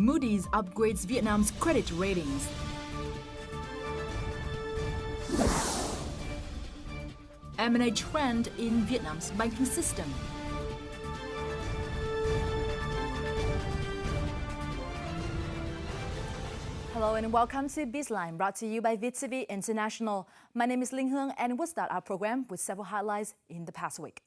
Moody's upgrades Vietnam's credit ratings. M&A trend in Vietnam's banking system. Hello and welcome to Bizline, brought to you by VTV International. My name is Linh Hương and we'll start our program with several highlights in the past week.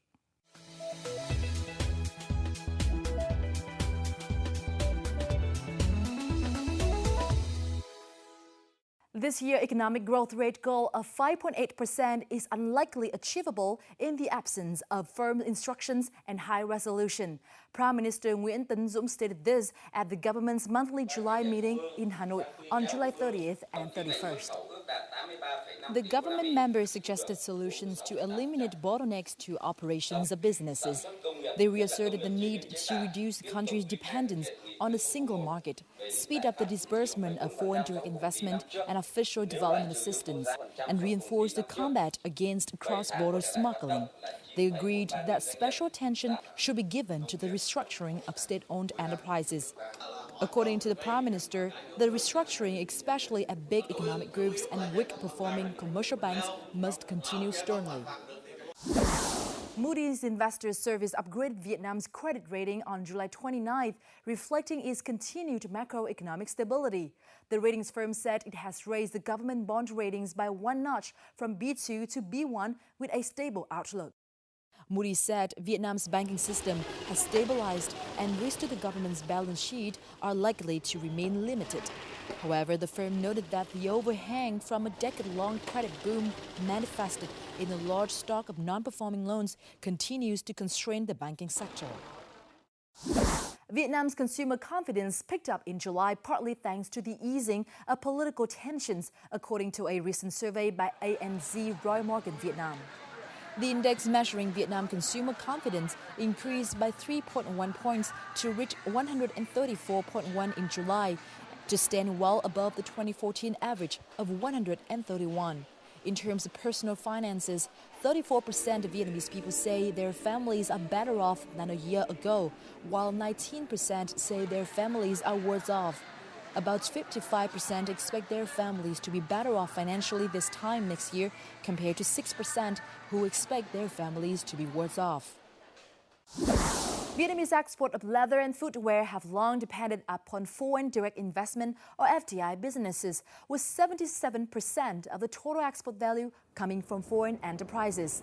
This year's economic growth rate goal of 5.8% is unlikely achievable in the absence of firm instructions and high resolution. Prime Minister Nguyễn Tấn Dũng stated this at the government's monthly July meeting in Hanoi on July 30th and 31st. The government members suggested solutions to eliminate bottlenecks to operations of businesses. They reasserted the need to reduce the country's dependence on a single market, speed up the disbursement of foreign direct investment and official development assistance, and reinforce the combat against cross-border smuggling. They agreed that special attention should be given to the restructuring of state-owned enterprises. According to the Prime Minister, the restructuring, especially at big economic groups and weak-performing commercial banks, must continue sternly. Moody's Investors Service upgraded Vietnam's credit rating on July 29th, reflecting its continued macroeconomic stability. The ratings firm said it has raised the government bond ratings by one notch from B2 to B1 with a stable outlook. Moody's said Vietnam's banking system has stabilized and risks to the government's balance sheet are likely to remain limited. However, the firm noted that the overhang from a decade-long credit boom manifested in a large stock of non-performing loans continues to constrain the banking sector. Vietnam's consumer confidence picked up in July, partly thanks to the easing of political tensions, according to a recent survey by ANZ Roy Morgan Vietnam. The index measuring Vietnam consumer confidence increased by 3.1 points to reach 134.1 in July, to stand well above the 2014 average of 131. In terms of personal finances, 34% of Vietnamese people say their families are better off than a year ago, while 19% say their families are worse off. About 55% expect their families to be better off financially this time next year, compared to 6% who expect their families to be worse off. Vietnamese export of leather and footwear have long depended upon foreign direct investment or FDI businesses, with 77% of the total export value coming from foreign enterprises.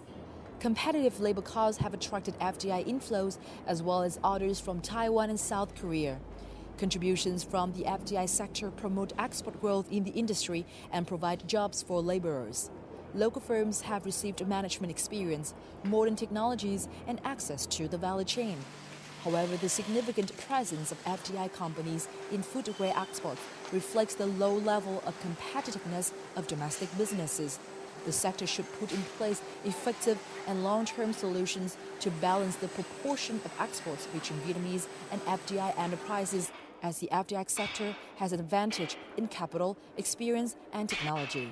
Competitive labor costs have attracted FDI inflows as well as orders from Taiwan and South Korea. Contributions from the FDI sector promote export growth in the industry and provide jobs for laborers. Local firms have received management experience, modern technologies, and access to the value chain. However, the significant presence of FDI companies in footwear exports reflects the low level of competitiveness of domestic businesses. The sector should put in place effective and long-term solutions to balance the proportion of exports between Vietnamese and FDI enterprises, as the FDI sector has an advantage in capital, experience, and technology.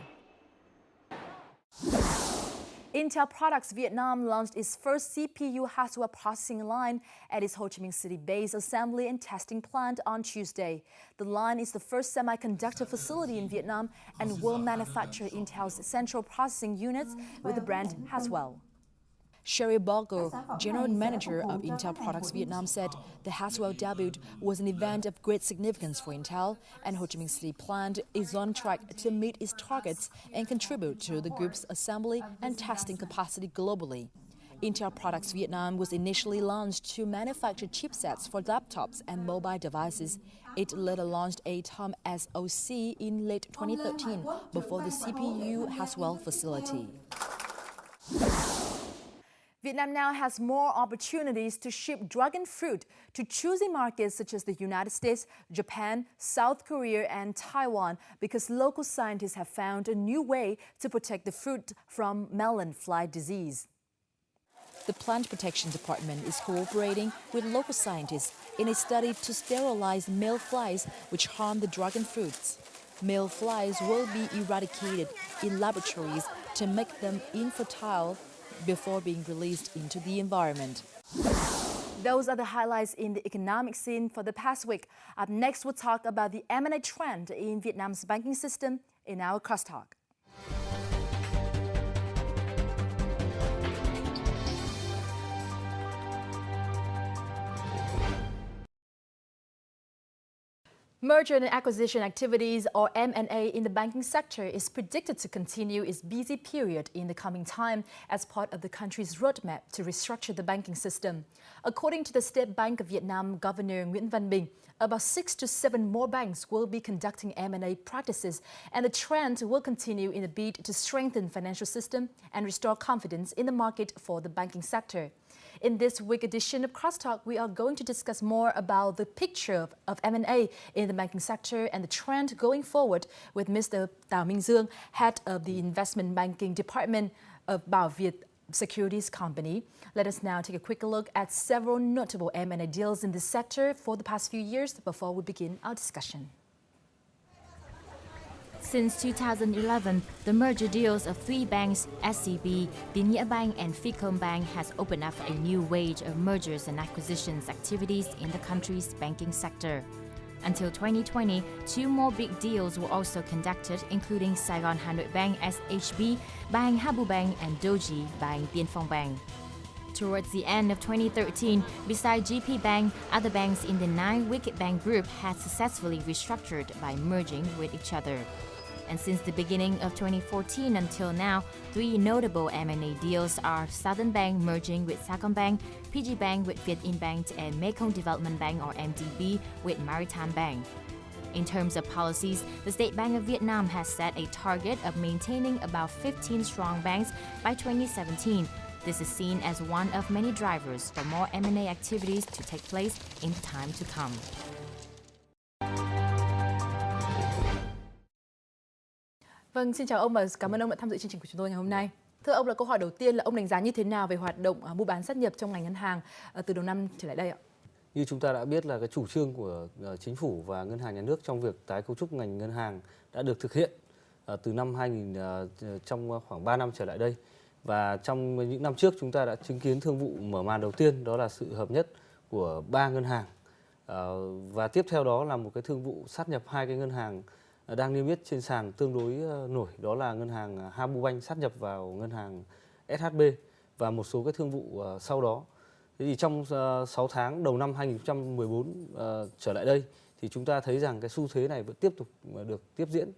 Intel Products Vietnam launched its first CPU hardware processing line at its Ho Chi Minh City-based assembly and testing plant on Tuesday. The line is the first semiconductor facility in Vietnam and will manufacture Intel's central processing units with the brand Haswell. Sherry Bogle, General Manager of Intel Products Vietnam, said the Haswell debut was an event of great significance for Intel, and Ho Chi Minh City plant is on track to meet its targets and contribute to the group's assembly and testing capacity globally. Intel Products Vietnam was initially launched to manufacture chipsets for laptops and mobile devices. It later launched a TOM SoC in late 2013 before the CPU Haswell facility. Vietnam now has more opportunities to ship dragon fruit to choosing markets such as the United States, Japan, South Korea, and Taiwan because local scientists have found a new way to protect the fruit from melon fly disease. The Plant Protection Department is cooperating with local scientists in a study to sterilize male flies which harm the dragon fruits. Male flies will be eradicated in laboratories to make them infertile before being released into the environment. Those are the highlights in the economic scene for the past week. Up next, we'll talk about the M&A trend in Vietnam's banking system in our crosstalk. Merger and acquisition activities, or M&A, in the banking sector is predicted to continue its busy period in the coming time as part of the country's roadmap to restructure the banking system. According to the State Bank of Vietnam Governor Nguyễn Văn Bình, about 6 to 7 more banks will be conducting M&A practices, and the trend will continue in a bid to strengthen financial system and restore confidence in the market for the banking sector. In this week edition of Crosstalk, we are going to discuss more about the picture of M&A in the banking sector and the trend going forward with Mr. Tào Minh Dương, head of the investment banking department of Bảo Việt Securities Company. Let us now take a quick look at several notable M&A deals in this sector for the past few years before we begin our discussion. Since 2011, the merger deals of 3 banks, SCB, Tín Nghĩa Bank and Vietcombank, has opened up a new wave of mergers and acquisitions activities in the country's banking sector. Until 2020, 2 more big deals were also conducted, including Saigon Hà Nội Bank SHB, Bang Habu Bank and Doji Bang Tiên Phong Bank. Towards the end of 2013, besides GP Bank, other banks in the 9 Wicked Bank group had successfully restructured by merging with each other. And since the beginning of 2014 until now, 3 notable M&A deals are Southern Bank merging with Sacombank, PG Bank with Vietinbank, and Mekong Development Bank or MDB with Maritime Bank. In terms of policies, the State Bank of Vietnam has set a target of maintaining about 15 strong banks by 2017. This is seen as one of many drivers for more M&A activities to take place in the time to come. Vâng, xin chào ông và cảm ơn ông đã tham dự chương trình của chúng tôi ngày hôm nay. Thưa ông, là câu hỏi đầu tiên là ông đánh giá như thế nào về hoạt động mua bán sát nhập trong ngành ngân hàng từ đầu năm trở lại đây ạ? Như chúng ta đã biết là cái chủ trương của chính phủ và ngân hàng nhà nước trong việc tái cấu trúc ngành ngân hàng đã được thực hiện từ năm 2000 trong khoảng 3 năm trở lại đây. Và trong những năm trước chúng ta đã chứng kiến thương vụ mở màn đầu tiên, đó là sự hợp nhất của 3 ngân hàng. Và tiếp theo đó là một cái thương vụ sát nhập 2 cái ngân hàng đang niêm yết trên sàn tương đối nổi, đó là ngân hàng Habu Bank sát nhập vào ngân hàng SHB và một số cái thương vụ sau đó. Thế thì trong 6 tháng đầu năm 2014 trở lại đây thì chúng ta thấy rằng cái xu thế này vẫn tiếp tục được tiếp diễn.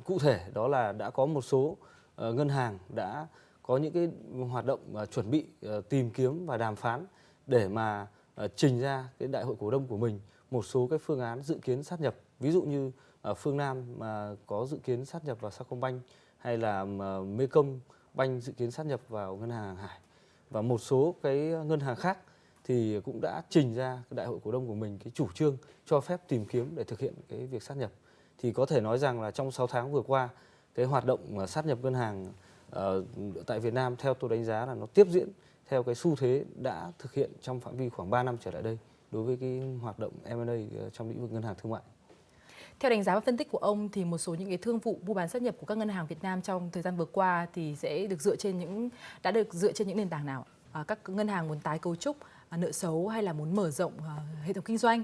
Cụ thể đó là đã có một số ngân hàng đã có những cái hoạt động chuẩn bị tìm kiếm và đàm phán để mà trình ra cái đại hội cổ đông của mình một số cái phương án dự kiến sát nhập. Ví dụ như Phương Nam mà có dự kiến sát nhập vào Sacombank, hay là Mekong Bank dự kiến sát nhập vào ngân hàng Hàng Hải, và một số cái ngân hàng khác thì cũng đã trình ra cái đại hội cổ đông của mình cái chủ trương cho phép tìm kiếm để thực hiện cái việc sát nhập. Thì có thể nói rằng là trong 6 tháng vừa qua, cái hoạt động sát nhập ngân hàng tại Việt Nam theo tôi đánh giá là nó tiếp diễn theo cái xu thế đã thực hiện trong phạm vi khoảng 3 năm trở lại đây đối với cái hoạt động M&A trong lĩnh vực ngân hàng thương mại. Theo đánh giá và phân tích của ông thì một số những cái thương vụ mua bán sát nhập của các ngân hàng Việt Nam trong thời gian vừa qua thì sẽ được đã được dựa trên những nền tảng nào? Các ngân hàng muốn tái cấu trúc nợ xấu hay là muốn mở rộng hệ thống kinh doanh?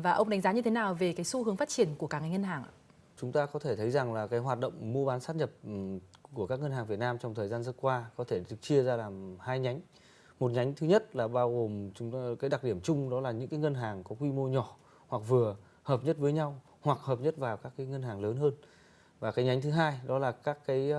Và ông đánh giá như thế nào về cái xu hướng phát triển của cả ngành ngân hàng ạ? Chúng ta có thể thấy rằng là cái hoạt động mua bán sát nhập của các ngân hàng Việt Nam trong thời gian vừa qua có thể được chia ra làm 2 nhánh. Một nhánh thứ nhất là bao gồm cái đặc điểm chung, đó là những cái ngân hàng có quy mô nhỏ hoặc vừa hợp nhất với nhau hoặc hợp nhất vào các cái ngân hàng lớn hơn. Và cái nhánh thứ hai đó là các cái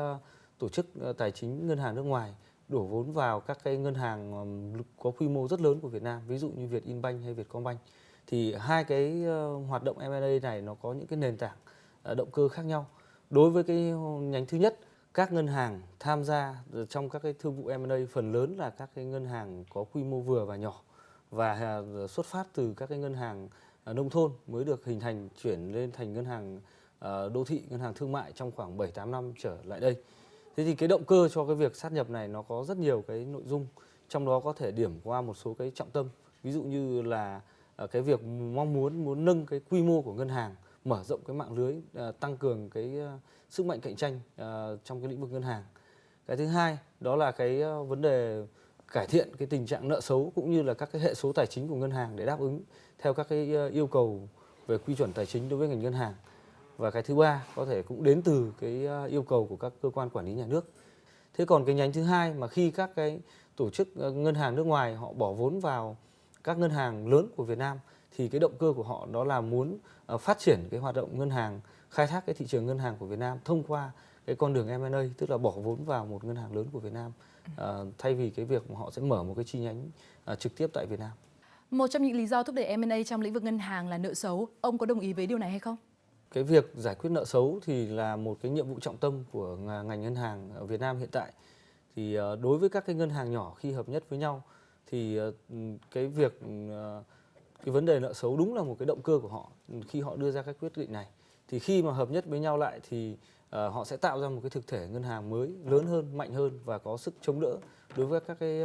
tổ chức tài chính ngân hàng nước ngoài đổ vốn vào các cái ngân hàng có quy mô rất lớn của Việt Nam, ví dụ như Vietinbank hay Vietcombank. Thì hai cái hoạt động M&A này nó có những cái nền tảng động cơ khác nhau. Đối với cái nhánh thứ nhất, các ngân hàng tham gia trong các cái thương vụ M&A phần lớn là các cái ngân hàng có quy mô vừa và nhỏ, và xuất phát từ các cái ngân hàng nông thôn mới được hình thành chuyển lên thành ngân hàng đô thị, ngân hàng thương mại trong khoảng 7-8 năm trở lại đây. Thế thì cái động cơ cho cái việc sát nhập này nó có rất nhiều cái nội dung, trong đó có thể điểm qua một số cái trọng tâm. Ví dụ như là cái việc mong muốn nâng cái quy mô của ngân hàng, mở rộng cái mạng lưới, tăng cường cái sức mạnh cạnh tranh trong cái lĩnh vực ngân hàng. Cái thứ hai đó là cái vấn đề cải thiện cái tình trạng nợ xấu cũng như là các cái hệ số tài chính của ngân hàng để đáp ứng theo các cái yêu cầu về quy chuẩn tài chính đối với ngành ngân hàng. Và cái thứ ba có thể cũng đến từ cái yêu cầu của các cơ quan quản lý nhà nước. Thế còn cái nhánh thứ hai mà khi các cái tổ chức ngân hàng nước ngoài họ bỏ vốn vào các ngân hàng lớn của Việt Nam thì cái động cơ của họ đó là muốn phát triển cái hoạt động ngân hàng, khai thác cái thị trường ngân hàng của Việt Nam thông qua cái con đường M&A, tức là bỏ vốn vào một ngân hàng lớn của Việt Nam thay vì cái việc mà họ sẽ mở một cái chi nhánh trực tiếp tại Việt Nam. Một trong những lý do thúc đẩy M&A trong lĩnh vực ngân hàng là nợ xấu. Ông có đồng ý với điều này hay không? Cái việc giải quyết nợ xấu thì là một cái nhiệm vụ trọng tâm của ngành ngân hàng ở Việt Nam hiện tại. Thì đối với các cái ngân hàng nhỏ khi hợp nhất với nhau thì cái vấn đề nợ xấu đúng là một cái động cơ của họ khi họ đưa ra các quyết định này. Thì khi mà hợp nhất với nhau lại thì họ sẽ tạo ra một cái thực thể ngân hàng mới lớn hơn, mạnh hơn và có sức chống đỡ đối với các cái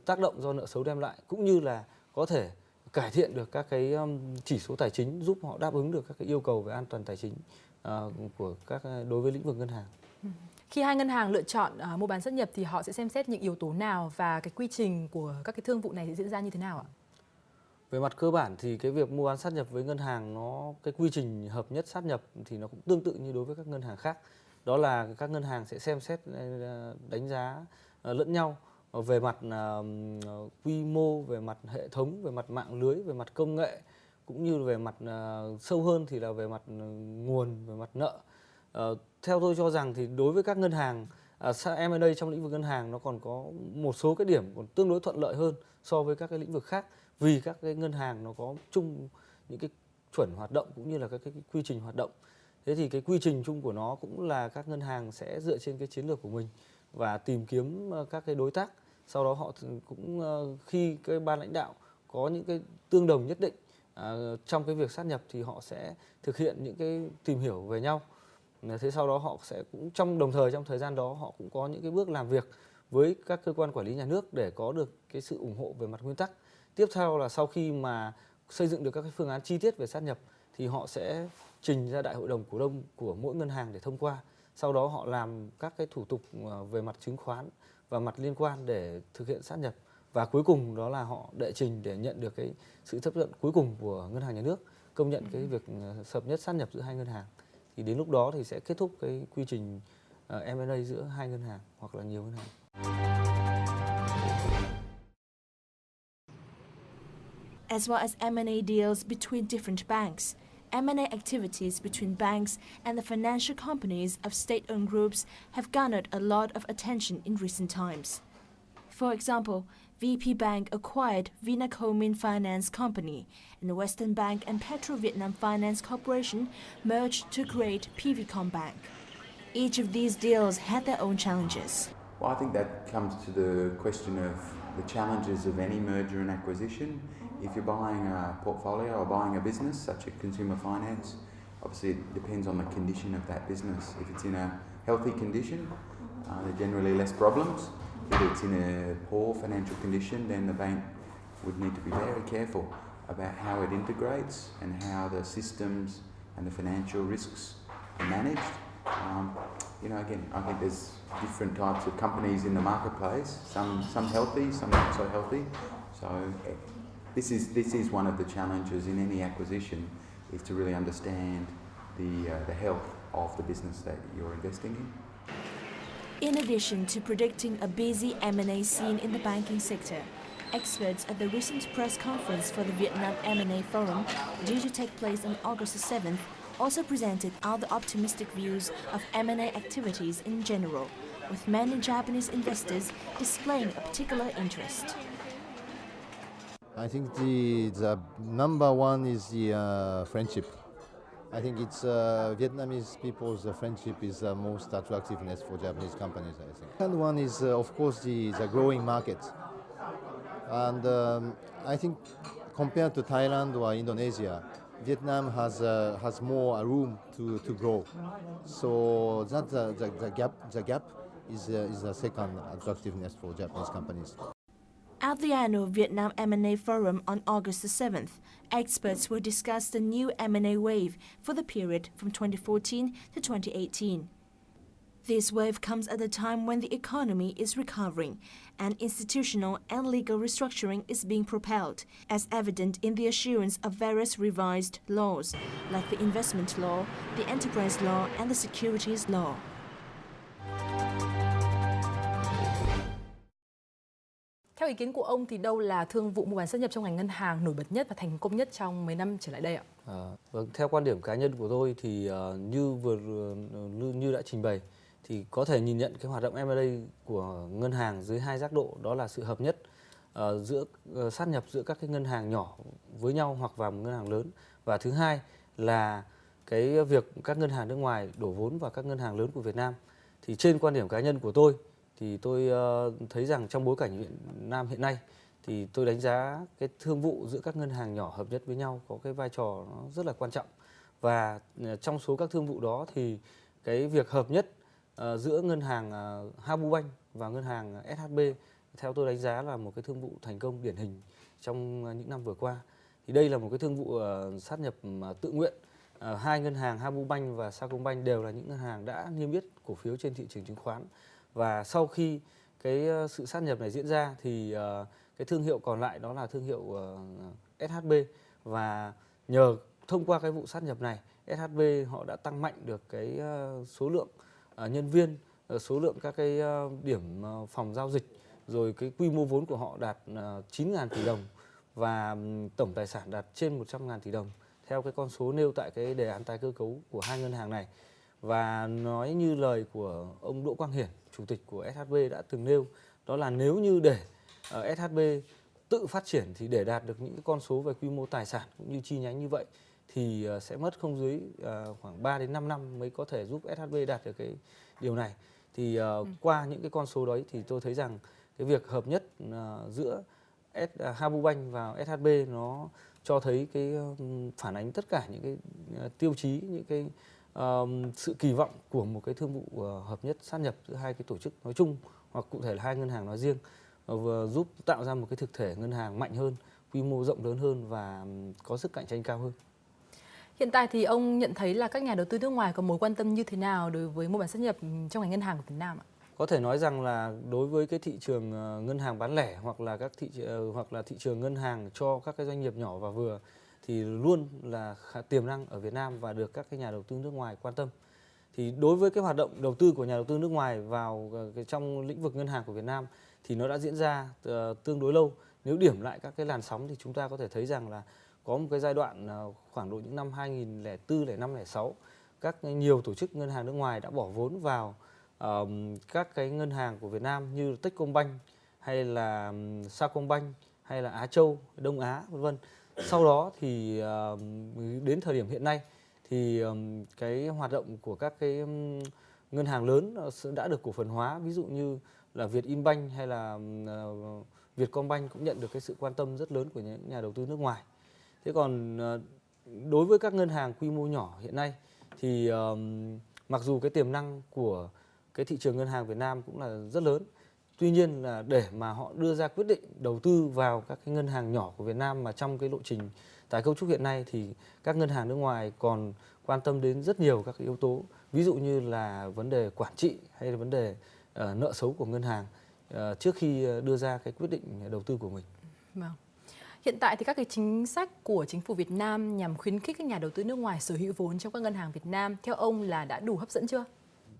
tác động do nợ xấu đem lại, cũng như là có thể cải thiện được các cái chỉ số tài chính, giúp họ đáp ứng được các cái yêu cầu về an toàn tài chính của đối với lĩnh vực ngân hàng. Khi hai ngân hàng lựa chọn mua bán sát nhập thì họ sẽ xem xét những yếu tố nào và cái quy trình của các cái thương vụ này sẽ diễn ra như thế nào ạ? Về mặt cơ bản thì cái việc mua bán sát nhập với ngân hàng cái quy trình hợp nhất sát nhập thì nó cũng tương tự như đối với các ngân hàng khác. Đó là các ngân hàng sẽ xem xét đánh giá lẫn nhau về mặt quy mô, về mặt hệ thống, về mặt mạng lưới, về mặt công nghệ, cũng như về mặt sâu hơn thì là về mặt nguồn, về mặt nợ. Theo tôi cho rằng thì đối với các ngân hàng, M&A trong lĩnh vực ngân hàng nó còn có một số cái điểm còn tương đối thuận lợi hơn so với các cái lĩnh vực khác, vì các cái ngân hàng nó có chung những cái chuẩn hoạt động cũng như là các cái quy trình hoạt động. Thế thì cái quy trình chung của nó cũng là các ngân hàng sẽ dựa trên cái chiến lược của mình và tìm kiếm các cái đối tác. Sau đó họ cũng khi cái ban lãnh đạo có những cái tương đồng nhất định trong cái việc sát nhập thì họ sẽ thực hiện những cái tìm hiểu về nhau. Thế sau đó họ sẽ cũng trong thời gian đó họ cũng có những cái bước làm việc với các cơ quan quản lý nhà nước để có được cái sự ủng hộ về mặt nguyên tắc. Tiếp theo là sau khi mà xây dựng được các cái phương án chi tiết về sát nhập thì họ sẽ trình ra đại hội đồng cổ đông của mỗi ngân hàng để thông qua. Sau đó họ làm các cái thủ tục về mặt chứng khoán và mặt liên quan để thực hiện sát nhập. Và cuối cùng đó là họ đệ trình để nhận được cái sự chấp thuận cuối cùng của ngân hàng nhà nước công nhận cái việc hợp nhất sát nhập giữa hai ngân hàng. Thì đến lúc đó thì sẽ kết thúc cái quy trình M&A giữa hai ngân hàng hoặc là nhiều ngân hàng. As well as M&A deals between different banks, M&A activities between banks and the financial companies of state-owned groups have garnered a lot of attention in recent times. For example, VP Bank acquired Vinacomin Finance Company, and Western Bank and Petro Vietnam Finance Corporation merged to create PVCom Bank. Each of these deals had their own challenges. Well, I think that comes to the question of the challenges of any merger and acquisition. If you're buying a portfolio or buying a business, such as consumer finance, obviously it depends on the condition of that business. If it's in a healthy condition, there are generally less problems. If it's in a poor financial condition, then the bank would need to be very careful about how it integrates and how the systems and the financial risks are managed. Again, I think there's different types of companies in the marketplace. Some healthy, some not so healthy. So this is one of the challenges in any acquisition, is to really understand the health of the business that you're investing in. In addition to predicting a busy M&A scene in the banking sector, experts at the recent press conference for the Vietnam M&A Forum, due to take place on August the 7th, also presented other optimistic views of M&A activities in general, with many Japanese investors displaying a particular interest. I think the number one is the friendship. I think it's Vietnamese people's friendship is the most attractiveness for Japanese companies, I think. Second one is, of course, the growing market. And I think compared to Thailand or Indonesia, Vietnam has more room to grow. So that the gap is the second attractiveness for Japanese companies. At the annual Vietnam M&A Forum on August the 7th, experts will discuss the new M&A wave for the period from 2014 to 2018. This wave comes at a time when the economy is recovering and institutional and legal restructuring is being propelled, as evident in the issuance of various revised laws, like the investment law, the enterprise law, and the securities law. Theo ý kiến của ông thì đâu là thương vụ mua bán sát nhập trong ngành ngân hàng nổi bật nhất và thành công nhất trong mấy năm trở lại đây ạ? Vâng, theo quan điểm cá nhân của tôi thì như đã trình bày thì có thể nhìn nhận cái hoạt động M&A của ngân hàng dưới hai giác độ, đó là sự hợp nhất giữa sát nhập giữa các cái ngân hàng nhỏ với nhau hoặc vào một ngân hàng lớn, và thứ hai là cái việc các ngân hàng nước ngoài đổ vốn vào các ngân hàng lớn của Việt Nam. Thì trên quan điểm cá nhân của tôi thì tôi thấy rằng trong bối cảnh Việt Nam hiện nay thì tôi đánh giá cái thương vụ giữa các ngân hàng nhỏ hợp nhất với nhau có cái vai trò nó rất là quan trọng. Và trong số các thương vụ đó thì cái việc hợp nhất giữa ngân hàng Habubank và ngân hàng SHB theo tôi đánh giá là một cái thương vụ thành công điển hình trong những năm vừa qua. Thì đây là một cái thương vụ sát nhập tự nguyện. Hai ngân hàng Habubank và Sacombank đều là những ngân hàng đã niêm yết cổ phiếu trên thị trường chứng khoán. Và sau khi cái sự sát nhập này diễn ra thì cái thương hiệu còn lại đó là thương hiệu SHB, và nhờ thông qua cái vụ sát nhập này, SHB họ đã tăng mạnh được cái số lượng nhân viên, số lượng các cái điểm phòng giao dịch, rồi cái quy mô vốn của họ đạt 9.000 tỷ đồng và tổng tài sản đạt trên 100.000 tỷ đồng theo cái con số nêu tại cái đề án tái cơ cấu của hai ngân hàng này. Và nói như lời của ông Đỗ Quang Hiển, chủ tịch của SHB đã từng nêu, đó là nếu như để SHB tự phát triển thì để đạt được những cái con số về quy mô tài sản cũng như chi nhánh như vậy thì sẽ mất không dưới khoảng 3 đến 5 năm mới có thể giúp SHB đạt được cái điều này. Thì qua những cái con số đấy thì tôi thấy rằng cái việc hợp nhất giữa Habubank và SHB nó cho thấy cái phản ánh tất cả những cái tiêu chí, những cái sự kỳ vọng của một cái thương vụ hợp nhất sát nhập giữa hai cái tổ chức nói chung hoặc cụ thể là hai ngân hàng nói riêng, vừa giúp tạo ra một cái thực thể ngân hàng mạnh hơn, quy mô rộng lớn hơn và có sức cạnh tranh cao hơn. Hiện tại thì ông nhận thấy là các nhà đầu tư nước ngoài có mối quan tâm như thế nào đối với mua bán sát nhập trong ngành ngân hàng của Việt Nam ạ? Có thể nói rằng là đối với cái thị trường ngân hàng bán lẻ hoặc là thị trường ngân hàng cho các cái doanh nghiệp nhỏ và vừa thì luôn là tiềm năng ở Việt Nam và được các cái nhà đầu tư nước ngoài quan tâm. Thì đối với cái hoạt động đầu tư của nhà đầu tư nước ngoài vào trong lĩnh vực ngân hàng của Việt Nam thì nó đã diễn ra tương đối lâu. Nếu điểm lại các cái làn sóng thì chúng ta có thể thấy rằng là có một cái giai đoạn khoảng độ những năm 2004, 2005, 2006, các nhiều tổ chức ngân hàng nước ngoài đã bỏ vốn vào các cái ngân hàng của Việt Nam như Techcombank hay là Sacombank hay là Á Châu, Đông Á, vân vân. Sau đó thì đến thời điểm hiện nay thì cái hoạt động của các cái ngân hàng lớn đã được cổ phần hóa, ví dụ như là Vietinbank hay là Vietcombank cũng nhận được cái sự quan tâm rất lớn của những nhà đầu tư nước ngoài. Thế còn đối với các ngân hàng quy mô nhỏ hiện nay thì mặc dù cái tiềm năng của cái thị trường ngân hàng Việt Nam cũng là rất lớn, tuy nhiên là để mà họ đưa ra quyết định đầu tư vào các cái ngân hàng nhỏ của Việt Nam mà trong cái lộ trình tái cấu trúc hiện nay thì các ngân hàng nước ngoài còn quan tâm đến rất nhiều các cái yếu tố, ví dụ như là vấn đề quản trị hay là vấn đề nợ xấu của ngân hàng trước khi đưa ra cái quyết định đầu tư của mình. Vâng. Hiện tại thì các cái chính sách của chính phủ Việt Nam nhằm khuyến khích các nhà đầu tư nước ngoài sở hữu vốn trong các ngân hàng Việt Nam, theo ông là đã đủ hấp dẫn chưa?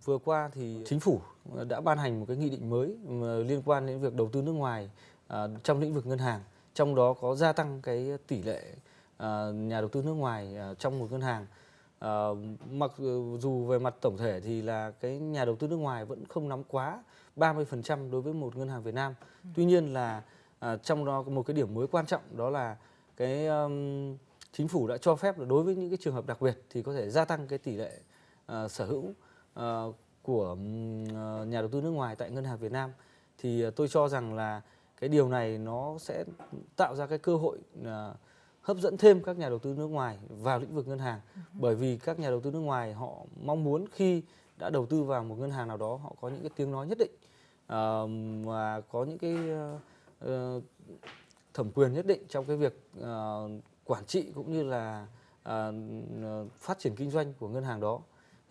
Vừa qua thì chính phủ đã ban hành một cái nghị định mới liên quan đến việc đầu tư nước ngoài trong lĩnh vực ngân hàng, trong đó có gia tăng cái tỷ lệ nhà đầu tư nước ngoài trong một ngân hàng. Mặc dù về mặt tổng thể thì là cái nhà đầu tư nước ngoài vẫn không nắm quá 30% đối với một ngân hàng Việt Nam. Tuy nhiên là trong đó có một cái điểm mới quan trọng, đó là cái chính phủ đã cho phép là đối với những cái trường hợp đặc biệt thì có thể gia tăng cái tỷ lệ sở hữu của nhà đầu tư nước ngoài tại ngân hàng Việt Nam. Thì tôi cho rằng là cái điều này nó sẽ tạo ra cái cơ hội hấp dẫn thêm các nhà đầu tư nước ngoài vào lĩnh vực ngân hàng, bởi vì các nhà đầu tư nước ngoài họ mong muốn khi đã đầu tư vào một ngân hàng nào đó họ có những cái tiếng nói nhất định và có những cái thẩm quyền nhất định trong cái việc quản trị cũng như là phát triển kinh doanh của ngân hàng đó.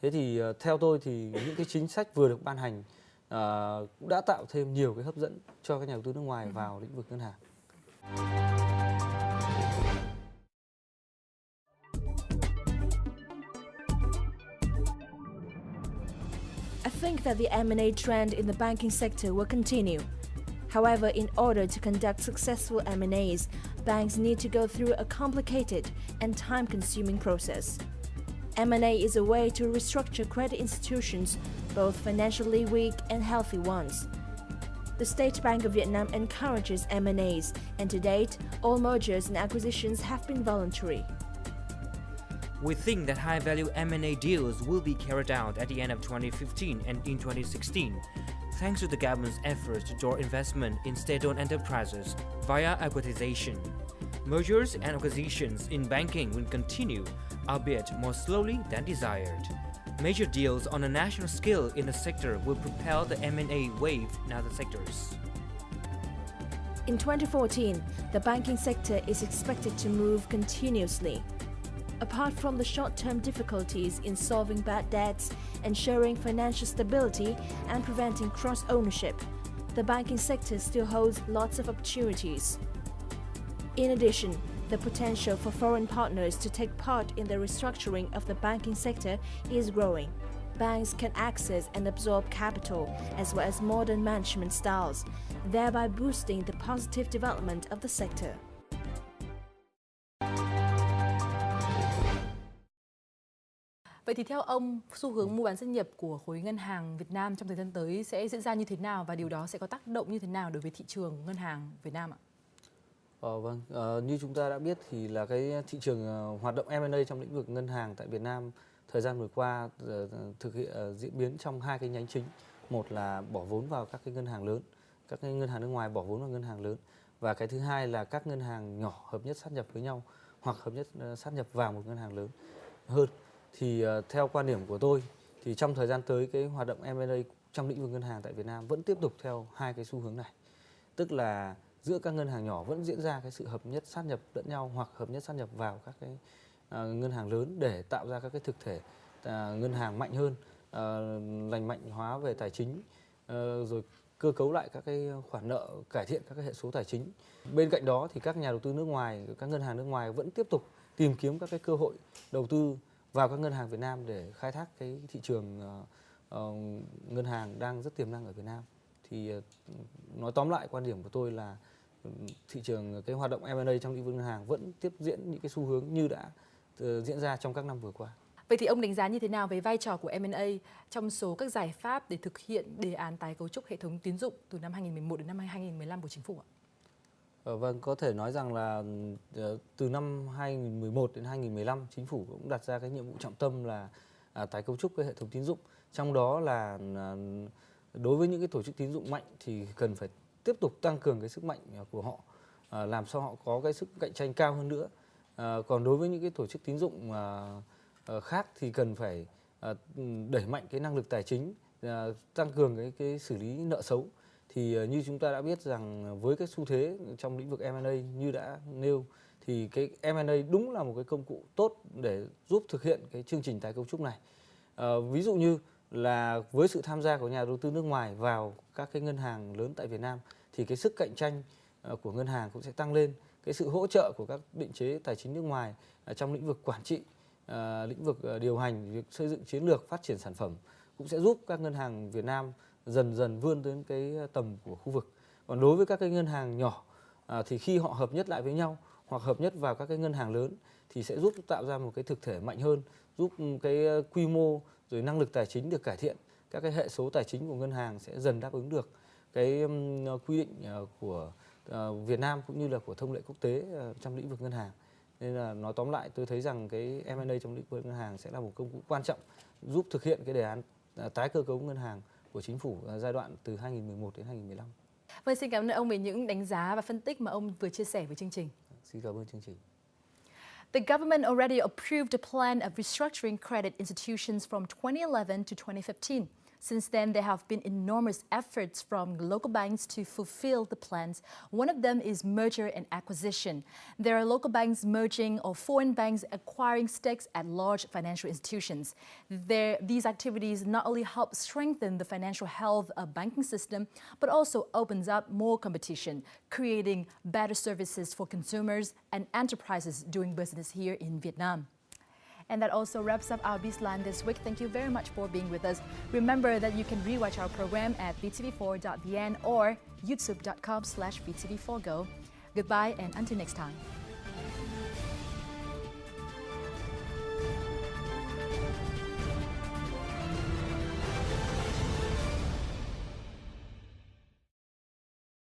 Thế thì theo tôi thì những cái chính sách vừa được ban hành cũng đã tạo thêm nhiều cái hấp dẫn cho các nhà đầu tư nước ngoài vào lĩnh vực ngân hàng. I think that the M&A trend in the banking sector will continue. However, in order to conduct successful M&As, banks need to go through a complicated and time-consuming process. M&A is a way to restructure credit institutions, both financially weak and healthy ones. The State Bank of Vietnam encourages M&As, and to date, all mergers and acquisitions have been voluntary. We think that high-value M&A deals will be carried out at the end of 2015 and in 2016, thanks to the government's efforts to draw investment in state-owned enterprises via acquisition. Mergers and acquisitions in banking will continue, albeit more slowly than desired. Major deals on a national scale in the sector will propel the M&A wave in other sectors. In 2014, the banking sector is expected to move continuously. Apart from the short-term difficulties in solving bad debts, ensuring financial stability and preventing cross-ownership, the banking sector still holds lots of opportunities. In addition, the potential for foreign partners to take part in the restructuring of the banking sector is growing. Banks can access and absorb capital as well as modern management styles, thereby boosting the positive development of the sector. Vậy thì theo ông, xu hướng mua bán doanh nghiệp của khối ngân hàng Việt Nam trong thời gian tới sẽ diễn ra như thế nào và điều đó sẽ có tác động như thế nào đối với thị trường ngân hàng Việt Nam ạ? Vâng, như chúng ta đã biết thì là cái thị trường hoạt động M&A trong lĩnh vực ngân hàng tại Việt Nam thời gian vừa qua thực hiện diễn biến trong hai cái nhánh chính. Một là bỏ vốn vào các cái ngân hàng lớn, các cái ngân hàng nước ngoài bỏ vốn vào ngân hàng lớn. Và cái thứ hai là các ngân hàng nhỏ hợp nhất sát nhập với nhau hoặc hợp nhất sát nhập vào một ngân hàng lớn hơn. Thì theo quan điểm của tôi thì trong thời gian tới cái hoạt động M&A trong lĩnh vực ngân hàng tại Việt Nam vẫn tiếp tục theo hai cái xu hướng này. Tức là giữa các ngân hàng nhỏ vẫn diễn ra cái sự hợp nhất sát nhập lẫn nhau hoặc hợp nhất sát nhập vào các cái ngân hàng lớn để tạo ra các cái thực thể ngân hàng mạnh hơn, lành mạnh hóa về tài chính, rồi cơ cấu lại các cái khoản nợ, cải thiện các cái hệ số tài chính. Bên cạnh đó thì các nhà đầu tư nước ngoài, các ngân hàng nước ngoài vẫn tiếp tục tìm kiếm các cái cơ hội đầu tư vào các ngân hàng Việt Nam để khai thác cái thị trường ngân hàng đang rất tiềm năng ở Việt Nam. Thì nói tóm lại quan điểm của tôi là thị trường cái hoạt động M&A trong lĩnh vực ngân hàng vẫn tiếp diễn những cái xu hướng như đã diễn ra trong các năm vừa qua. Vậy thì ông đánh giá như thế nào về vai trò của M&A trong số các giải pháp để thực hiện đề án tái cấu trúc hệ thống tín dụng từ năm 2011 đến năm 2015 của chính phủ ạ? Vâng, có thể nói rằng là từ năm 2011 đến 2015 chính phủ cũng đặt ra cái nhiệm vụ trọng tâm là tái cấu trúc cái hệ thống tín dụng. Trong đó là đối với những cái tổ chức tín dụng mạnh thì cần phải tiếp tục tăng cường cái sức mạnh của họ, làm sao họ có cái sức cạnh tranh cao hơn nữa. Còn đối với những cái tổ chức tín dụng khác thì cần phải đẩy mạnh cái năng lực tài chính, tăng cường cái xử lý nợ xấu. Thì như chúng ta đã biết rằng với cái xu thế trong lĩnh vực M&A như đã nêu thì cái M&A đúng là một cái công cụ tốt để giúp thực hiện cái chương trình tái cấu trúc này. Ví dụ như là với sự tham gia của nhà đầu tư nước ngoài vào các cái ngân hàng lớn tại Việt Nam thì cái sức cạnh tranh của ngân hàng cũng sẽ tăng lên. Cái sự hỗ trợ của các định chế tài chính nước ngoài trong lĩnh vực quản trị, lĩnh vực điều hành, việc xây dựng chiến lược phát triển sản phẩm cũng sẽ giúp các ngân hàng Việt Nam dần dần vươn đến cái tầm của khu vực. Còn đối với các cái ngân hàng nhỏ thì khi họ hợp nhất lại với nhau hoặc hợp nhất vào các cái ngân hàng lớn thì sẽ giúp tạo ra một cái thực thể mạnh hơn, giúp cái quy mô rồi năng lực tài chính được cải thiện, các cái hệ số tài chính của ngân hàng sẽ dần đáp ứng được cái quy định của Việt Nam cũng như là của thông lệ quốc tế trong lĩnh vực ngân hàng. Nên là nói tóm lại tôi thấy rằng cái M&A trong lĩnh vực ngân hàng sẽ là một công cụ quan trọng giúp thực hiện cái đề án tái cơ cấu ngân hàng của chính phủ giai đoạn từ 2011 đến 2015. Vâng, xin cảm ơn ông về những đánh giá và phân tích mà ông vừa chia sẻ với chương trình. Xin cảm ơn chương trình. The government already approved a plan of restructuring credit institutions from 2011 to 2015. Since then, there have been enormous efforts from local banks to fulfill the plans. One of them is merger and acquisition. There are local banks merging or foreign banks acquiring stakes at large financial institutions. These activities not only help strengthen the financial health of banking system, but also opens up more competition, creating better services for consumers and enterprises doing business here in Vietnam. And that also wraps up our Bizline this week. Thank you very much for being with us. Remember that you can rewatch our program at vtv4.vn or youtube.com/vtv4go. Goodbye and until next time.